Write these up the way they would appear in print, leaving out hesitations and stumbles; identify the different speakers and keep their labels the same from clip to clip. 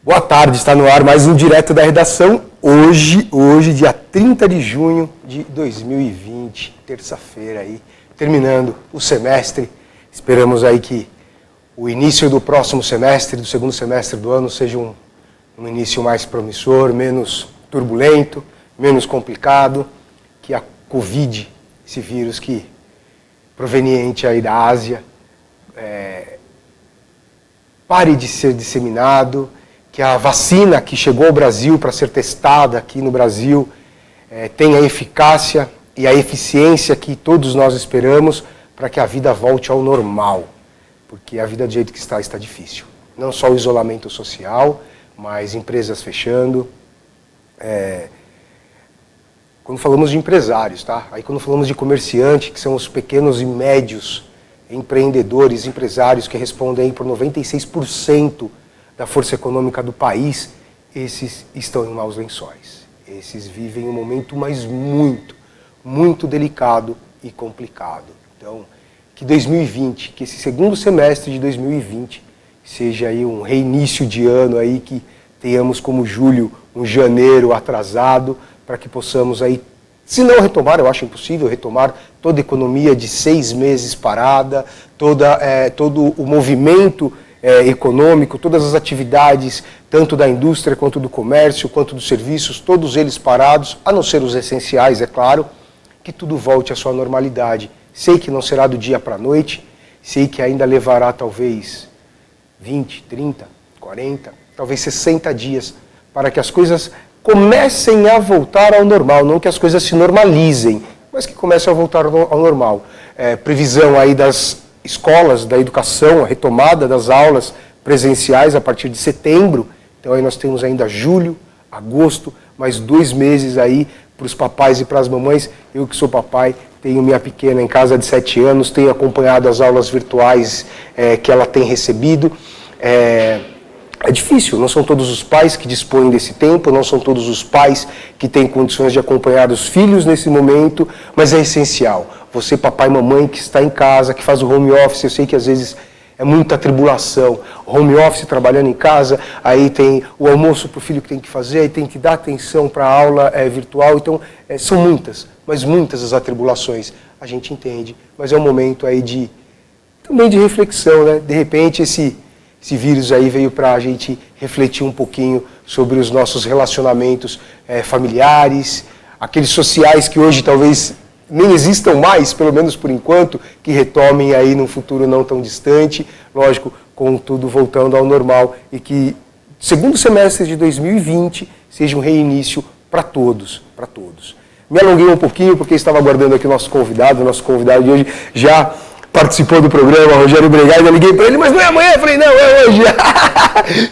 Speaker 1: Boa tarde, está no ar mais um Direto da Redação. Hoje, dia 30 de junho de 2020, terça-feira aí, terminando o semestre. Esperamos aí que o início do próximo semestre, do segundo semestre do ano, seja um início mais promissor, menos turbulento, menos complicado, que a Covid, esse vírus que proveniente aí da Ásia, pare de ser disseminado, que a vacina que chegou ao Brasil para ser testada aqui no Brasil tenha a eficácia e a eficiência que todos nós esperamos para que a vida volte ao normal, porque a vida do jeito que está difícil. Não só o isolamento social, mas empresas fechando. Quando falamos de empresários, tá? Aí quando falamos de comerciante, que são os pequenos e médios empreendedores, empresários que respondem por 96% da força econômica do país, esses estão em maus lençóis. Esses vivem um momento, mas muito delicado e complicado. Então, que 2020, que esse segundo semestre de 2020 seja aí um reinício de ano aí, que tenhamos como julho um janeiro atrasado, para que possamos aí, se não retomar, eu acho impossível retomar toda a economia de 6 meses parada, todo o movimento econômico, todas as atividades, tanto da indústria, quanto do comércio, quanto dos serviços, todos eles parados, a não ser os essenciais, é claro, que tudo volte à sua normalidade. Sei que não será do dia para a noite, sei que ainda levará talvez 20, 30, 40, talvez 60 dias para que as coisas comecem a voltar ao normal, não que as coisas se normalizem, mas que comecem a voltar ao normal. Previsão aí das escolas, da educação, a retomada das aulas presenciais a partir de setembro. Então aí nós temos ainda julho, agosto, mais 2 meses aí para os papais e para as mamães. Eu que sou papai, tenho minha pequena em casa de 7 anos, tenho acompanhado as aulas virtuais que ela tem recebido. É difícil, não são todos os pais que dispõem desse tempo, não são todos os pais que têm condições de acompanhar os filhos nesse momento, mas é essencial. Você, papai e mamãe, que está em casa, que faz o home office, eu sei que às vezes é muita tribulação. Home office, trabalhando em casa, aí tem o almoço para o filho que tem que fazer, aí tem que dar atenção para a aula virtual. Então, são muitas, mas muitas as atribulações. A gente entende, mas é um momento aí também de reflexão, né? De repente, esse vírus aí veio para a gente refletir um pouquinho sobre os nossos relacionamentos familiares, aqueles sociais que hoje talvez nem existam mais, pelo menos por enquanto, que retomem aí num futuro não tão distante, lógico, com tudo voltando ao normal, e que segundo semestre de 2020 seja um reinício para todos, para todos. Me alonguei um pouquinho porque estava aguardando aqui o nosso convidado de hoje já participou do programa, Rogério Bregaida, eu liguei para ele, mas não é amanhã? Eu falei, não, é hoje.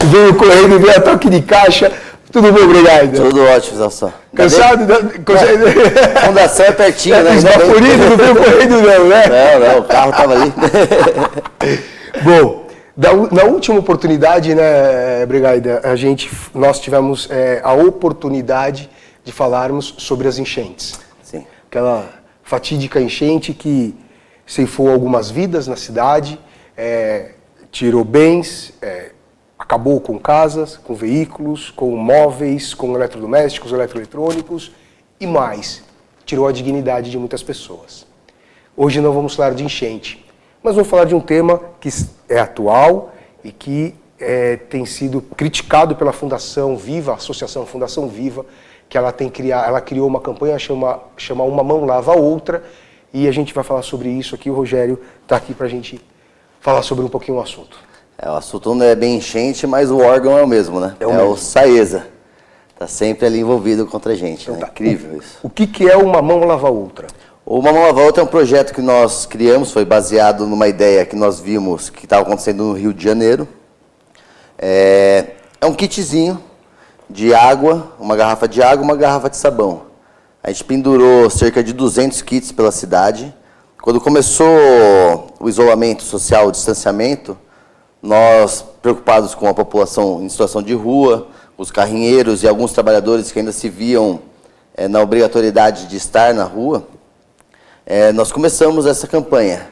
Speaker 1: Veio correndo, veio a toque de caixa. Tudo bom, Bregaida?
Speaker 2: Tudo ótimo, Zalção.
Speaker 1: Cansado?
Speaker 2: Fundação é pertinho, né?
Speaker 1: Esbaforido, não veio correndo não, né?
Speaker 2: Não, o carro estava ali.
Speaker 1: Bom, na última oportunidade, né, Bregaida, nós tivemos a oportunidade de falarmos sobre as enchentes.
Speaker 2: Sim.
Speaker 1: Aquela fatídica enchente que ceifou algumas vidas na cidade, tirou bens, acabou com casas, com veículos, com móveis, com eletrodomésticos, eletroeletrônicos e mais, tirou a dignidade de muitas pessoas. Hoje não vamos falar de enchente, mas vamos falar de um tema que é atual e que tem sido criticado pela Fundação Viva, a Associação Fundação Viva, que ela criou uma campanha chama Uma Mão Lava a Outra, e a gente vai falar sobre isso aqui. O Rogério está aqui para a gente falar sobre um pouquinho o assunto.
Speaker 2: O assunto não é bem enchente, mas o órgão é o mesmo, né?
Speaker 1: É o mesmo.
Speaker 2: O SAESA. Está sempre ali envolvido contra a gente.
Speaker 1: Então,
Speaker 2: né? Incrível isso.
Speaker 1: O que é Uma Mão Lava a Outra?
Speaker 2: O Uma Mão Lava a Outra é um projeto que nós criamos, foi baseado numa ideia que nós vimos que estava acontecendo no Rio de Janeiro. É um kitzinho de água, uma garrafa de água, uma garrafa de sabão. A gente pendurou cerca de 200 kits pela cidade. Quando começou o isolamento social, o distanciamento, nós, preocupados com a população em situação de rua, os carrinheiros e alguns trabalhadores que ainda se viam na obrigatoriedade de estar na rua, nós começamos essa campanha.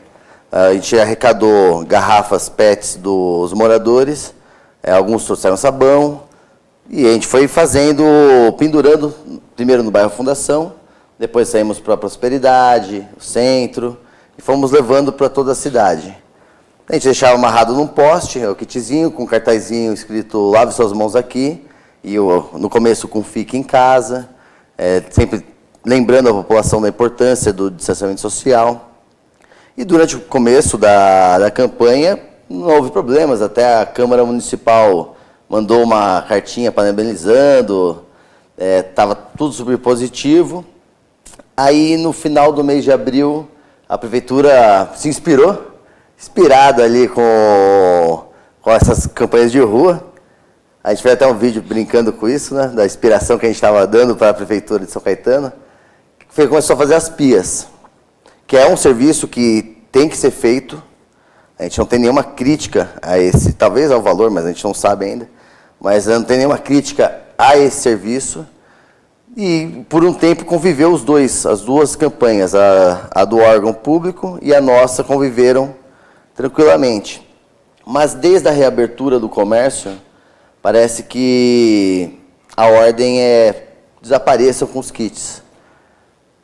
Speaker 2: A gente arrecadou garrafas PETs dos moradores, alguns trouxeram sabão, E a gente foi fazendo, pendurando, primeiro no bairro Fundação, depois saímos para a Prosperidade, o centro, e fomos levando para toda a cidade. A gente deixava amarrado num poste, o kitzinho, com um cartazinho escrito "Lave suas mãos aqui", e no começo com "Fique em casa", sempre lembrando a população da importância do distanciamento social. E durante o começo da campanha, não houve problemas, até a Câmara Municipal mandou uma cartinha parabenizando, estava tudo super positivo. Aí, no final do mês de abril, a Prefeitura se inspirada ali com essas campanhas de rua. A gente fez até um vídeo brincando com isso, né, da inspiração que a gente estava dando para a Prefeitura de São Caetano. Começou a fazer as pias, que é um serviço que tem que ser feito. A gente não tem nenhuma crítica a esse, talvez ao valor, mas a gente não sabe ainda. Mas não tem nenhuma crítica a esse serviço. E, por um tempo, conviveu as duas campanhas, a do órgão público e a nossa, conviveram tranquilamente. Mas, desde a reabertura do comércio, parece que a ordem desapareçam com os kits.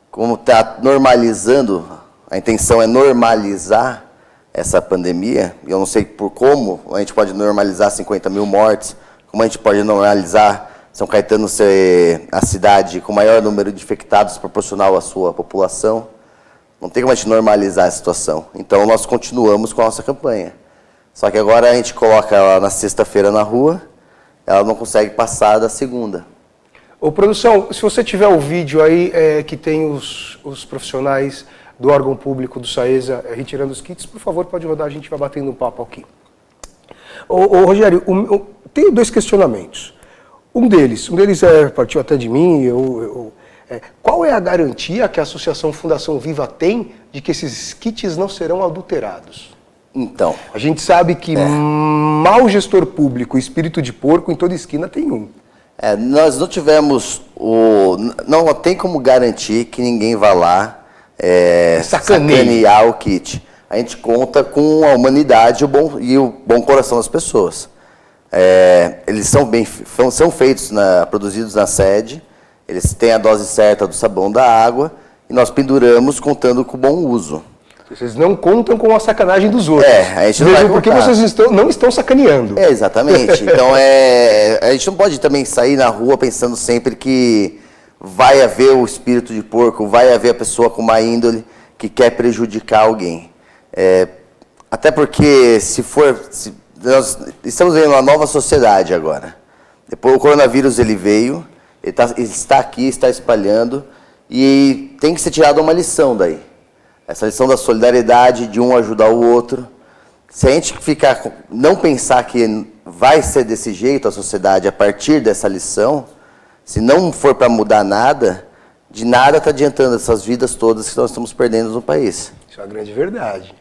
Speaker 2: Como está normalizando, a intenção é normalizar essa pandemia, e eu não sei por como a gente pode normalizar 50 mil mortes, como a gente pode normalizar São Caetano ser a cidade com o maior número de infectados proporcional à sua população. Não tem como a gente normalizar a situação. Então, nós continuamos com a nossa campanha. Só que agora a gente coloca ela na sexta-feira na rua, ela não consegue passar da segunda.
Speaker 1: Ô, produção, se você tiver o vídeo aí que tem os profissionais do órgão público do SAESA retirando os kits, por favor, pode rodar, a gente vai batendo um papo aqui. Ô Rogério, tenho dois questionamentos. Um deles partiu até de mim, qual é a garantia que a Associação Fundação Viva tem de que esses kits não serão adulterados?
Speaker 2: Então,
Speaker 1: a gente sabe que mau gestor público, espírito de porco, em toda esquina tem um.
Speaker 2: Nós não tivemos não tem como garantir que ninguém vá lá sacanear o kit. A gente conta com a humanidade e o bom coração das pessoas. Eles são feitos, produzidos na sede, eles têm a dose certa do sabão da água e nós penduramos contando com o bom uso.
Speaker 1: Vocês não contam com a sacanagem dos outros.
Speaker 2: A gente não vai
Speaker 1: porque vocês não estão sacaneando.
Speaker 2: Exatamente. Então, a gente não pode também sair na rua pensando sempre que vai haver o espírito de porco, vai haver a pessoa com má índole que quer prejudicar alguém. Até porque, nós estamos vendo uma nova sociedade agora. Depois o coronavírus veio, ele está aqui, está espalhando, e tem que ser tirada uma lição daí. Essa lição da solidariedade, de um ajudar o outro. Se a gente não pensar que vai ser desse jeito a sociedade a partir dessa lição, se não for para mudar nada, de nada está adiantando essas vidas todas que nós estamos perdendo no país.
Speaker 1: Isso é uma grande verdade.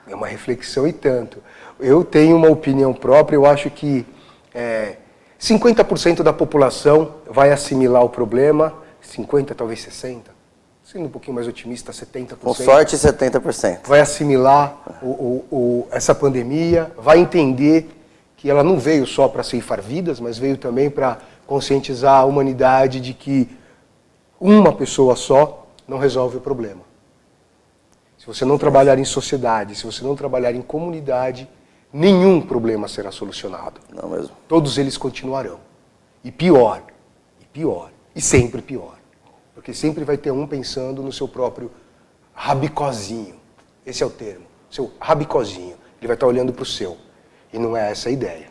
Speaker 1: É uma reflexão e tanto. Eu tenho uma opinião própria, eu acho que 50% da população vai assimilar o problema, 50%, talvez 60%. Sendo um pouquinho mais otimista, 70%.
Speaker 2: Com sorte, 70%.
Speaker 1: Vai assimilar essa pandemia, vai entender que ela não veio só para ceifar vidas, mas veio também para conscientizar a humanidade de que uma pessoa só não resolve o problema. Se você não trabalhar em sociedade, se você não trabalhar em comunidade, nenhum problema será solucionado.
Speaker 2: Não mesmo.
Speaker 1: Todos eles continuarão. E pior, e sempre pior. Porque sempre vai ter um pensando no seu próprio rabicozinho. Esse é o termo, seu rabicozinho. Ele vai estar olhando para o seu. E não é essa a ideia.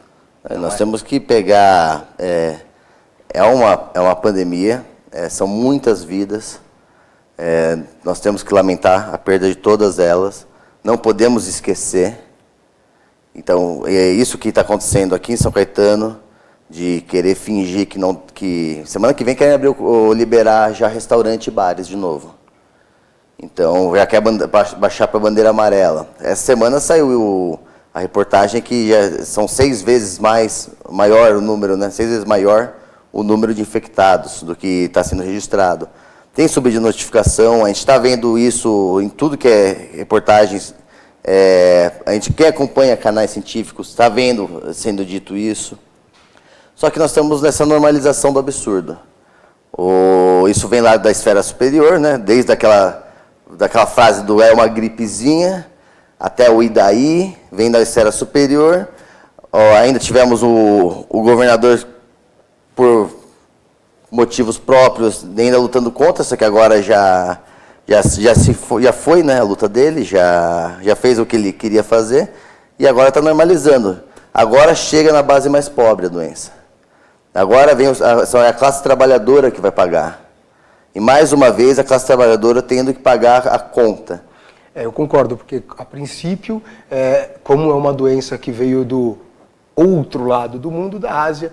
Speaker 2: Nós temos que pegar... É uma pandemia, são muitas vidas. Nós temos que lamentar a perda de todas elas. Não podemos esquecer. Então, é isso que está acontecendo aqui em São Caetano, de querer fingir que semana que vem querem liberar já restaurante e bares de novo. Então, já quer baixar para a bandeira amarela. Essa semana saiu a reportagem que já são 6 vezes maior o número, né? 6 vezes maior o número de infectados do que está sendo registrado. Tem subido de notificação, a gente está vendo isso em tudo que é reportagens. Quem acompanha canais científicos está vendo sendo dito isso. Só que nós estamos nessa normalização do absurdo. Isso vem lá da esfera superior, né? Desde daquela frase do é uma gripezinha, até o e daí, vem da esfera superior. Ainda tivemos o governador, por motivos próprios, ainda lutando contra, só que agora já foi, né, a luta dele, já fez o que ele queria fazer, e agora está normalizando. Agora chega na base mais pobre a doença. Agora é a classe trabalhadora que vai pagar. E mais uma vez a classe trabalhadora tendo que pagar a conta.
Speaker 1: Eu concordo, porque a princípio, como é uma doença que veio do outro lado do mundo, da Ásia,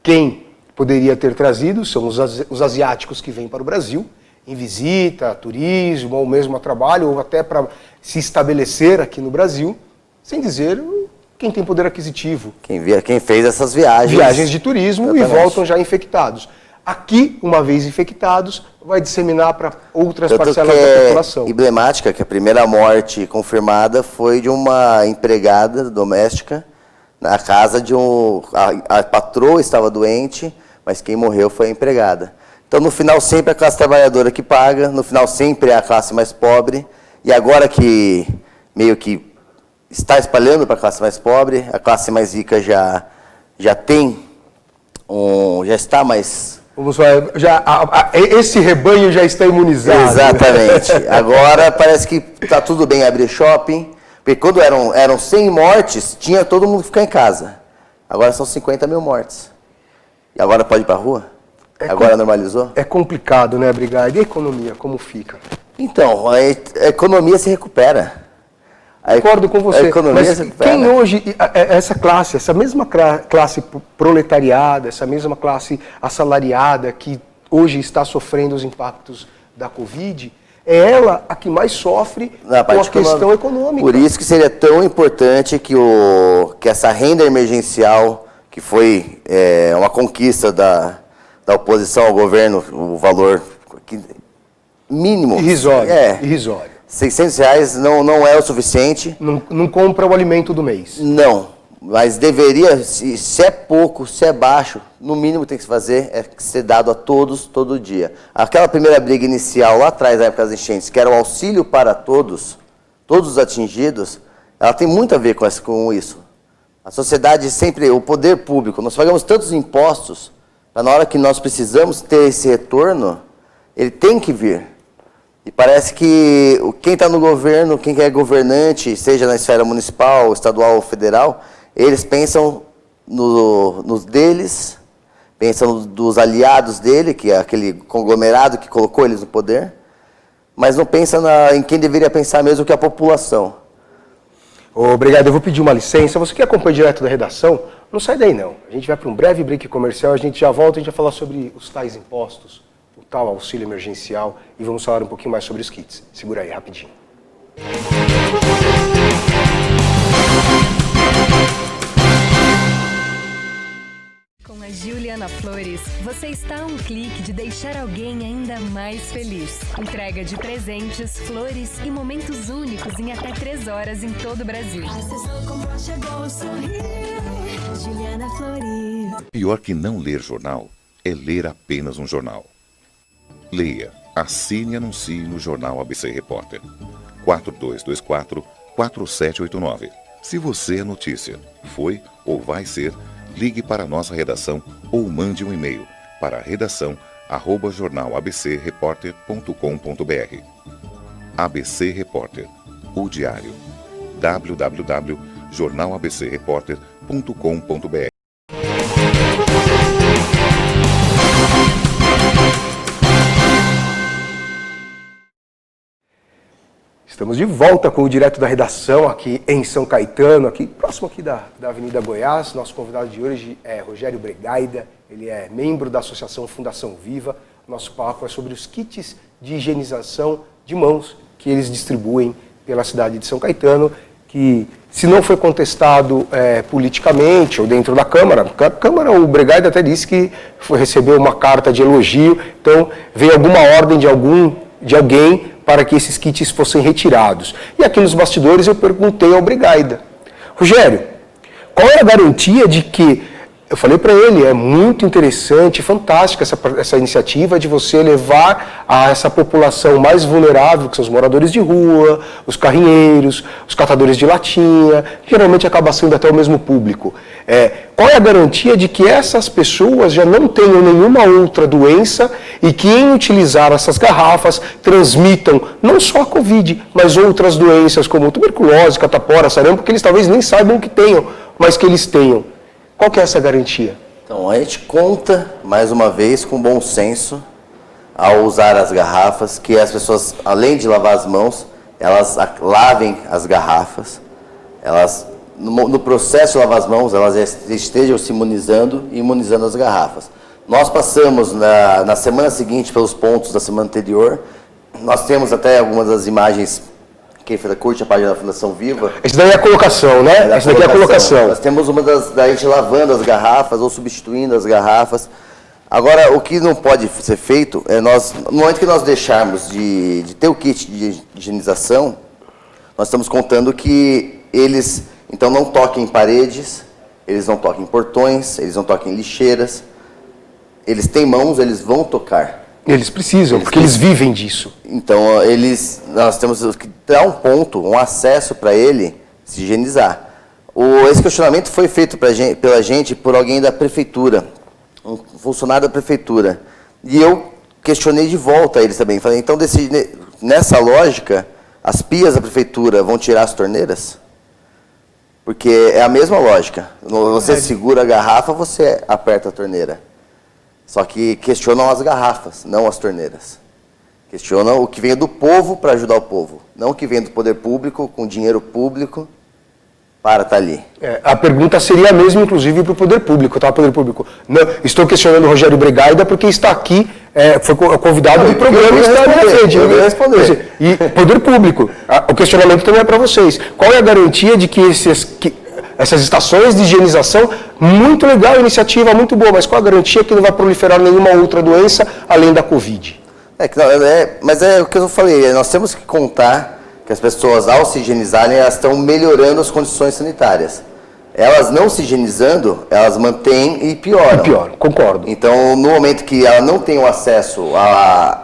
Speaker 1: quem poderia ter trazido são os asiáticos que vêm para o Brasil, em visita, turismo, ou mesmo a trabalho, ou até para se estabelecer aqui no Brasil, sem dizer quem tem poder aquisitivo.
Speaker 2: Quem fez essas viagens.
Speaker 1: Viagens de turismo. Exatamente. E voltam já infectados. Aqui, uma vez infectados, vai disseminar para outras parcelas da população.
Speaker 2: Emblemática que a primeira morte confirmada foi de uma empregada doméstica na casa de a patroa estava doente, mas quem morreu foi a empregada. Então, no final, sempre a classe trabalhadora que paga, no final, sempre é a classe mais pobre, e agora que meio que está espalhando para a classe mais pobre, a classe mais rica já está mais...
Speaker 1: Vamos lá, esse rebanho já está imunizado.
Speaker 2: Exatamente. Agora parece que está tudo bem abrir shopping, porque quando eram 100 mortes, tinha todo mundo que ficar em casa. Agora são 50 mil mortes. E agora pode ir para a rua? Agora normalizou?
Speaker 1: É complicado, né, Brigada? E a economia, como fica?
Speaker 2: Então, a economia se recupera.
Speaker 1: Concordo com você,
Speaker 2: a economia
Speaker 1: mas quem hoje, essa mesma classe proletariada, essa mesma classe assalariada que hoje está sofrendo os impactos da Covid, é ela a que mais sofre com a questão econômica.
Speaker 2: Por isso que seria tão importante que essa renda emergencial, que foi uma conquista da oposição ao governo, o valor mínimo.
Speaker 1: Irrisório. Irrisório.
Speaker 2: R$600 não é o suficiente.
Speaker 1: Não compra o alimento do mês.
Speaker 2: Não, mas deveria, se é pouco, se é baixo, no mínimo tem que se fazer é ser dado a todos, todo dia. Aquela primeira briga inicial lá atrás, na época das enchentes, que era o auxílio para todos os atingidos, ela tem muito a ver com isso. A sociedade sempre, o poder público, nós pagamos tantos impostos, para na hora que nós precisamos ter esse retorno, ele tem que vir. E parece que quem está no governo, quem é governante, seja na esfera municipal, estadual ou federal, eles pensam nos deles, pensam dos aliados dele, que é aquele conglomerado que colocou eles no poder, mas não pensa em quem deveria pensar mesmo, que é a população.
Speaker 1: Obrigado, eu vou pedir uma licença. Você que acompanha direto da redação, não sai daí não. A gente vai para um breve break comercial, a gente já volta, a gente vai falar sobre os tais impostos, o tal auxílio emergencial, e vamos falar um pouquinho mais sobre os kits. Segura aí, rapidinho.
Speaker 3: Com a Juliana Flores, você está a um clique de deixar alguém ainda mais feliz. Entrega de presentes, flores e momentos únicos em até 3 horas em todo o Brasil.
Speaker 4: Juliana Flores.
Speaker 5: Pior que não ler jornal é ler apenas um jornal. Leia, assine e anuncie no Jornal ABC Repórter. 4224-4789. Se você é notícia, foi ou vai ser, ligue para a nossa redação ou mande um e-mail para redação@jornalabcreporter.com.br. ABC Repórter, o diário. www.jornalabcreporter.com.br.
Speaker 1: Estamos de volta com o Direto da Redação aqui em São Caetano, aqui próximo aqui da Avenida Goiás. Nosso convidado de hoje é Rogério Bregaida, ele é membro da Associação Fundação Viva. Nosso papo é sobre os kits de higienização de mãos que eles distribuem pela cidade de São Caetano, que se não foi contestado politicamente ou dentro da Câmara, o Bregaida até disse que recebeu uma carta de elogio, então veio alguma ordem de alguém para que esses kits fossem retirados. E aqui nos bastidores eu perguntei ao Bregaida: Rogério, qual é a garantia de que Eu falei para ele, é muito interessante, fantástica essa iniciativa de você levar a essa população mais vulnerável, que são os moradores de rua, os carrinheiros, os catadores de latinha, geralmente acaba sendo até o mesmo público. Qual é a garantia de que essas pessoas já não tenham nenhuma outra doença e que em utilizar essas garrafas transmitam não só a Covid, mas outras doenças como tuberculose, catapora, sarampo, porque eles talvez nem saibam que tenham, mas que eles tenham. Qual que é essa garantia?
Speaker 2: Então, a gente conta, mais uma vez, com bom senso ao usar as garrafas, que as pessoas, além de lavar as mãos, elas lavem as garrafas, elas, no processo de lavar as mãos, elas estejam se imunizando e imunizando as garrafas. Nós passamos na semana seguinte pelos pontos da semana anterior, nós temos até algumas das imagens. Quem curte a página da Fundação Viva.
Speaker 1: Esse daí é a colocação, né? Essa daqui é a colocação.
Speaker 2: Nós temos uma da gente lavando as garrafas ou substituindo as garrafas. Agora, o que não pode ser feito é no momento que nós deixarmos de ter o kit de higienização, nós estamos contando que eles, então, não toquem em paredes, eles não toquem em portões, eles não toquem em lixeiras. Eles têm mãos, eles vão tocar.
Speaker 1: Eles precisam, porque eles vivem disso.
Speaker 2: Então, nós temos que dar um ponto, um acesso para ele se higienizar. Esse questionamento foi feito pela gente por alguém da prefeitura, um funcionário da prefeitura. E eu questionei de volta a eles também. Falei, então, nessa lógica, as pias da prefeitura vão tirar as torneiras? Porque é a mesma lógica. Você segura a garrafa, você aperta a torneira. Só que questionam as garrafas, não as torneiras. Questionam o que vem do povo para ajudar o povo, não o que vem do poder público, com dinheiro público, para estar ali.
Speaker 1: A pergunta seria a mesma, inclusive, para o poder público, tá? Poder público. Não, estou questionando o Rogério Bregaida porque está aqui, foi convidado do programa e está na frente.
Speaker 2: Eu vou responder.
Speaker 1: E poder público, o questionamento também é para vocês. Qual é a garantia de que essas estações de higienização, muito legal, iniciativa muito boa, mas qual a garantia que não vai proliferar nenhuma outra doença além da Covid?
Speaker 2: Mas é o que eu falei, nós temos que contar que as pessoas, ao se higienizarem, elas estão melhorando as condições sanitárias. Elas não se higienizando, elas mantêm e pioram.
Speaker 1: E pioram, concordo.
Speaker 2: Então, no momento que ela não tem o acesso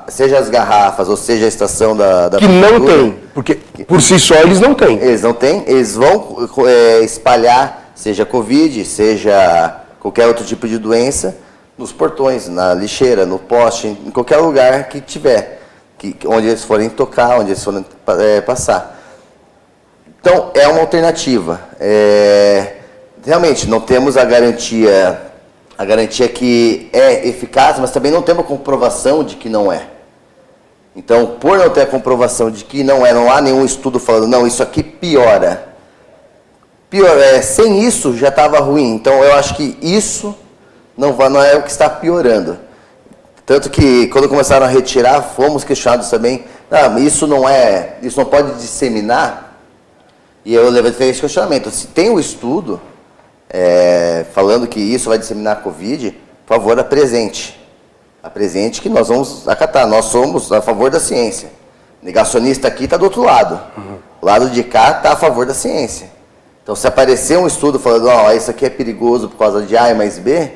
Speaker 2: seja as garrafas, ou seja a estação da
Speaker 1: que não tem, porque por si só eles não têm.
Speaker 2: Eles não têm, eles vão espalhar, seja Covid, seja qualquer outro tipo de doença, nos portões, na lixeira, no poste, em qualquer lugar que tiver, onde eles forem tocar, onde eles forem passar. Então, é uma alternativa. Realmente, não temos a garantia que é eficaz, mas também não temos a comprovação de que não é. Então, por não ter a comprovação de que não há nenhum estudo falando, não, isso aqui piora. Sem isso, já estava ruim. Então, eu acho que isso não é o que está piorando. Tanto que, quando começaram a retirar, fomos questionados também, isso não pode disseminar. E eu levantei esse questionamento. Se tem um estudo falando que isso vai disseminar a Covid, por favor, apresente. Apresente que nós vamos acatar. Nós somos a favor da ciência. Negacionista aqui está do outro lado. O lado de cá está a favor da ciência. Então, se aparecer um estudo falando, isso aqui é perigoso por causa de A mais B,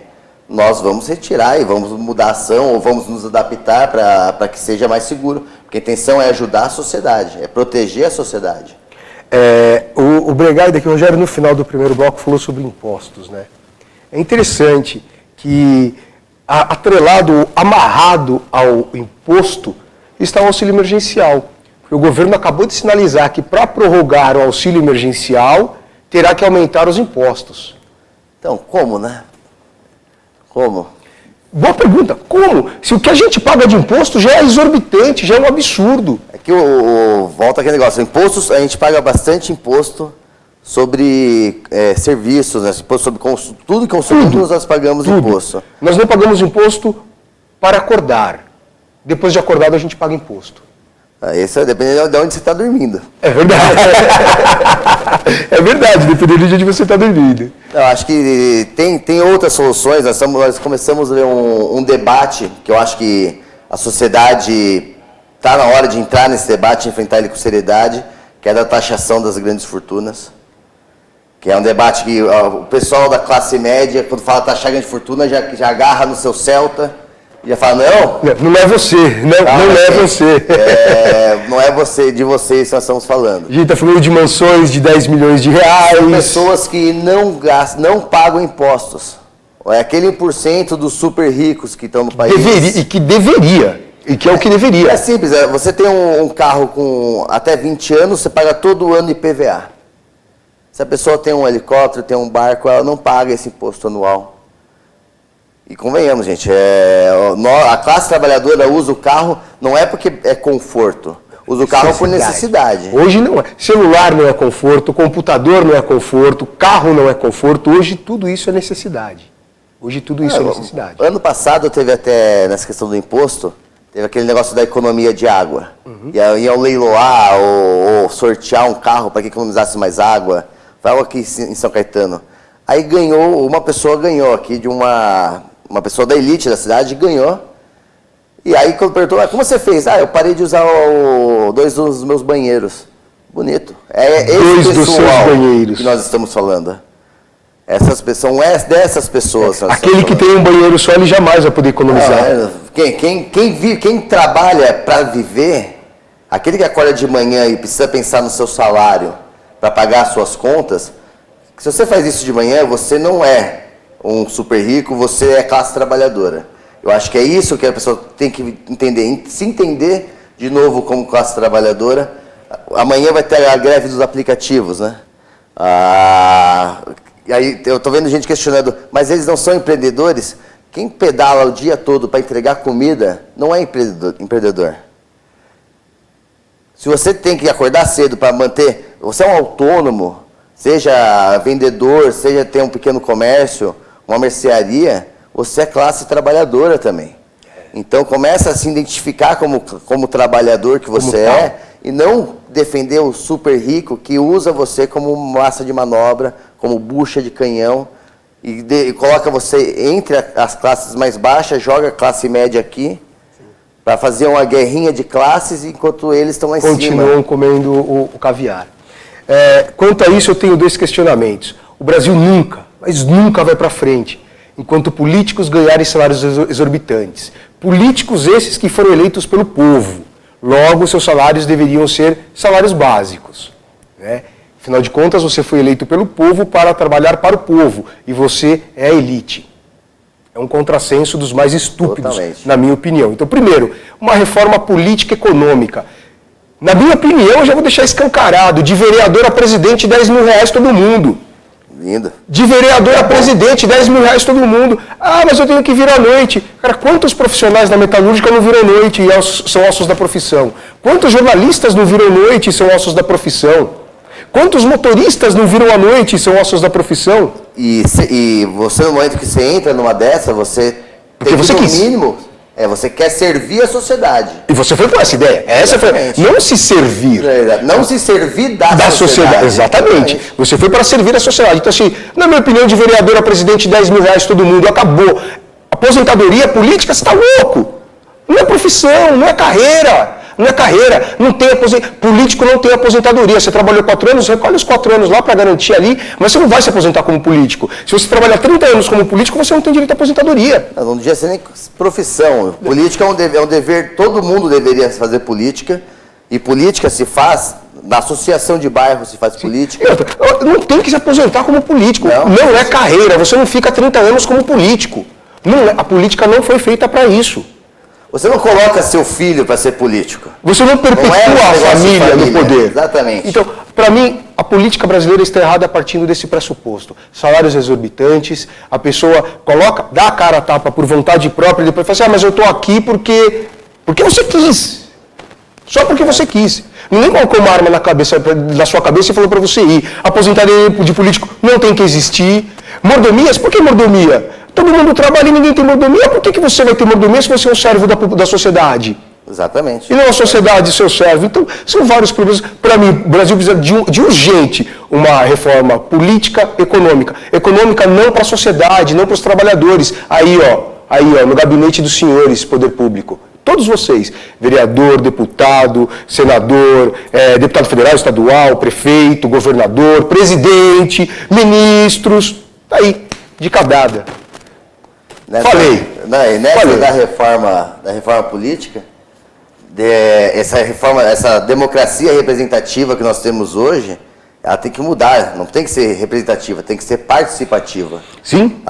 Speaker 2: nós vamos retirar e vamos mudar a ação ou vamos nos adaptar para que seja mais seguro. Porque a intenção é ajudar a sociedade, é proteger a sociedade.
Speaker 1: O Bregaida, que o Rogério no final do primeiro bloco falou sobre impostos, né? É interessante que atrelado, amarrado ao imposto, está o auxílio emergencial. O governo acabou de sinalizar que para prorrogar o auxílio emergencial terá que aumentar os impostos.
Speaker 2: Então, como, né? Como?
Speaker 1: Boa pergunta. Como? Se o que a gente paga de imposto já é exorbitante, já é um absurdo.
Speaker 2: É que volta aquele negócio. Impostos, a gente paga bastante imposto sobre serviços, né? Sobre tudo que consumimos, nós pagamos imposto.
Speaker 1: Nós não pagamos imposto para acordar. Depois de acordado, a gente paga imposto.
Speaker 2: Isso depende de onde você está dormindo.
Speaker 1: É verdade. É verdade, dependendo de onde você está dormindo.
Speaker 2: Eu acho que tem outras soluções. Nós começamos a ver um debate que eu acho que a sociedade está na hora de entrar nesse debate, enfrentar ele com seriedade, que é da taxação das grandes fortunas. Que é um debate que o pessoal da classe média, quando fala taxa de fortuna, já agarra no seu Celta e já fala,
Speaker 1: não é você, não é você.
Speaker 2: Não é você, de vocês que nós estamos falando.
Speaker 1: A gente está falando de mansões de 10 milhões de reais.
Speaker 2: São pessoas que não pagam impostos. É aquele 1% dos super ricos que estão no país.
Speaker 1: E que é o que deveria.
Speaker 2: É simples, você tem um carro com até 20 anos, você paga todo ano IPVA. Se a pessoa tem um helicóptero, tem um barco, ela não paga esse imposto anual. E convenhamos, gente, a classe trabalhadora usa o carro não é porque é conforto, usa o carro por necessidade.
Speaker 1: Hoje não é. Celular não é conforto, computador não é conforto, carro não é conforto, hoje tudo isso é necessidade.
Speaker 2: Ano passado teve até, nessa questão do imposto, teve aquele negócio da economia de água. Iam leiloar ou sortear um carro para que economizasse mais água. Foi algo aqui em São Caetano. Aí uma pessoa ganhou aqui, de uma pessoa da elite da cidade, ganhou. E aí quando perguntou, como você fez? Eu parei de usar 2 dos meus banheiros. Bonito. É esse pessoal que nós estamos falando. Essas pessoas, são dessas pessoas.
Speaker 1: Aquele que tem um banheiro só, ele jamais vai poder economizar.
Speaker 2: Quem trabalha para viver, aquele que acorda de manhã e precisa pensar no seu salário para pagar as suas contas, se você faz isso de manhã, você não é um super rico, você é classe trabalhadora. Eu acho que é isso que a pessoa tem que entender, se entender de novo como classe trabalhadora. Amanhã vai ter a greve dos aplicativos, né? E aí eu estou vendo gente questionando, mas eles não são empreendedores? Quem pedala o dia todo para entregar comida não é empreendedor. Se você tem que acordar cedo para manter, você é um autônomo, seja vendedor, seja ter um pequeno comércio, uma mercearia, você é classe trabalhadora também. Então começa a se identificar como trabalhador que você é e não defender o super rico que usa você como massa de manobra, como bucha de canhão e coloca você entre as classes mais baixas, joga a classe média aqui para fazer uma guerrinha de classes enquanto eles estão lá em cima.
Speaker 1: Continuam comendo o caviar. Quanto a isso, eu tenho 2 questionamentos. O Brasil nunca, mas nunca vai para frente enquanto políticos ganharem salários exorbitantes. Políticos esses que foram eleitos pelo povo. Logo, seus salários deveriam ser salários básicos, né? Afinal de contas, você foi eleito pelo povo para trabalhar para o povo e você é a elite. É um contrassenso dos mais estúpidos, totalmente, na minha opinião. Então, primeiro, uma reforma política econômica. Na minha opinião, eu já vou deixar escancarado, de vereador a presidente, 10 mil reais todo mundo.
Speaker 2: Lindo.
Speaker 1: De vereador a presidente, 10 mil reais todo mundo. Mas eu tenho que vir à noite. Cara, quantos profissionais da metalúrgica não viram à noite e são ossos da profissão? Quantos jornalistas não viram à noite e são ossos da profissão? Quantos motoristas não viram à noite e são ossos da profissão?
Speaker 2: E você, no momento que você entra numa dessa, você tem que, no mínimo, você quer servir a sociedade.
Speaker 1: E você foi com essa ideia. Essa foi, não se servir.
Speaker 2: Não se servir da sociedade.
Speaker 1: Exatamente. Você foi para servir a sociedade. Então, assim, na minha opinião, de vereador a presidente, 10 mil reais todo mundo, acabou. Aposentadoria política, você está louco. Não é profissão, não é carreira. Não é carreira, político não tem aposentadoria. Você trabalhou 4 anos, recolhe os 4 anos lá para garantir ali, mas você não vai se aposentar como político. Se você trabalhar 30 anos como político, você não tem direito à aposentadoria.
Speaker 2: Não devia ser nem profissão. Política é um dever, todo mundo deveria fazer política, e política se faz, na associação de bairro se faz política.
Speaker 1: Não tem que se aposentar como político, não é carreira, você não fica 30 anos como político. A política não foi feita para isso.
Speaker 2: Você não coloca seu filho para ser político.
Speaker 1: Você não perpetua a família no poder.
Speaker 2: Exatamente.
Speaker 1: Então, para mim, a política brasileira está errada partindo desse pressuposto. Salários exorbitantes, a pessoa dá a cara a tapa por vontade própria e depois fala assim, mas eu estou aqui porque você quis. Só porque você quis. Ninguém colocou uma arma na sua cabeça e falou para você ir. Aposentadoria de político não tem que existir. Mordomias, por que mordomia? Todo mundo trabalha e ninguém tem mordomia. Por que você vai ter mordomia se você é um servo da sociedade?
Speaker 2: Exatamente.
Speaker 1: E não a sociedade seu servo. Então, são vários problemas. Para mim, o Brasil precisa de urgente uma reforma política econômica. Econômica não para a sociedade, não para os trabalhadores. Aí, ó, no gabinete dos senhores, poder público. Todos vocês, vereador, deputado, senador, deputado federal, estadual, prefeito, governador, presidente, ministros, tá aí, de cabrada. Falei.
Speaker 2: Da reforma política, essa democracia representativa que nós temos hoje, ela tem que mudar, não tem que ser representativa, tem que ser participativa.
Speaker 1: Sim.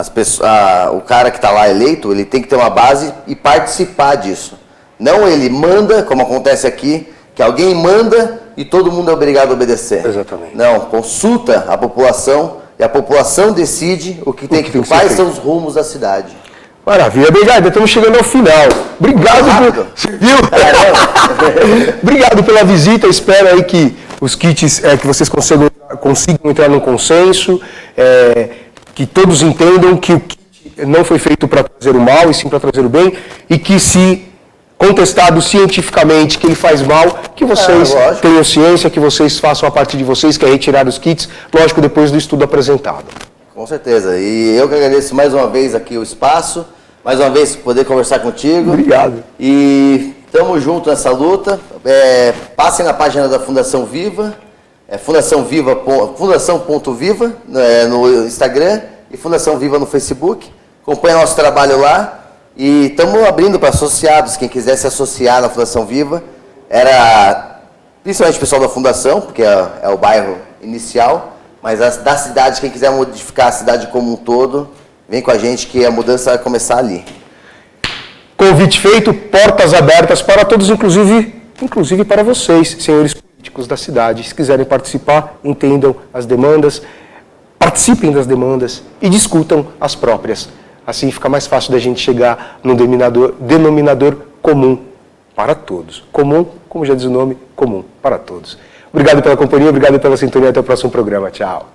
Speaker 2: O cara que está lá eleito, ele tem que ter uma base e participar disso. Não ele manda, como acontece aqui, que alguém manda e todo mundo é obrigado a obedecer.
Speaker 1: Exatamente.
Speaker 2: Não, consulta a população e a população decide quais são os rumos da cidade.
Speaker 1: Maravilha, obrigado, estamos chegando ao final. Obrigado viu? Obrigado pela visita, espero aí que os kits, que vocês consigam entrar num consenso, que todos entendam que o kit não foi feito para trazer o mal, e sim para trazer o bem, e que se contestado cientificamente que ele faz mal, que vocês tenham ciência, que vocês façam a parte de vocês, que é retirar os kits, lógico, depois do estudo apresentado.
Speaker 2: Com certeza. E eu que agradeço mais uma vez aqui o espaço, mais uma vez poder conversar contigo.
Speaker 1: Obrigado.
Speaker 2: E estamos juntos nessa luta. Passem na página da Fundação Viva, fundação.viva no Instagram e Fundação Viva no Facebook. Acompanhe nosso trabalho lá. E estamos abrindo para associados, quem quiser se associar na Fundação Viva. Principalmente o pessoal da Fundação, porque é o bairro inicial. Mas da cidade, quem quiser modificar a cidade como um todo, vem com a gente que a mudança vai começar ali.
Speaker 1: Convite feito, portas abertas para todos, inclusive para vocês, senhores políticos da cidade. Se quiserem participar, entendam as demandas, participem das demandas e discutam as próprias. Assim fica mais fácil da gente chegar num denominador comum para todos. Comum, como já diz o nome, comum para todos. Obrigado pela companhia, obrigado pela sintonia. Até o próximo programa. Tchau.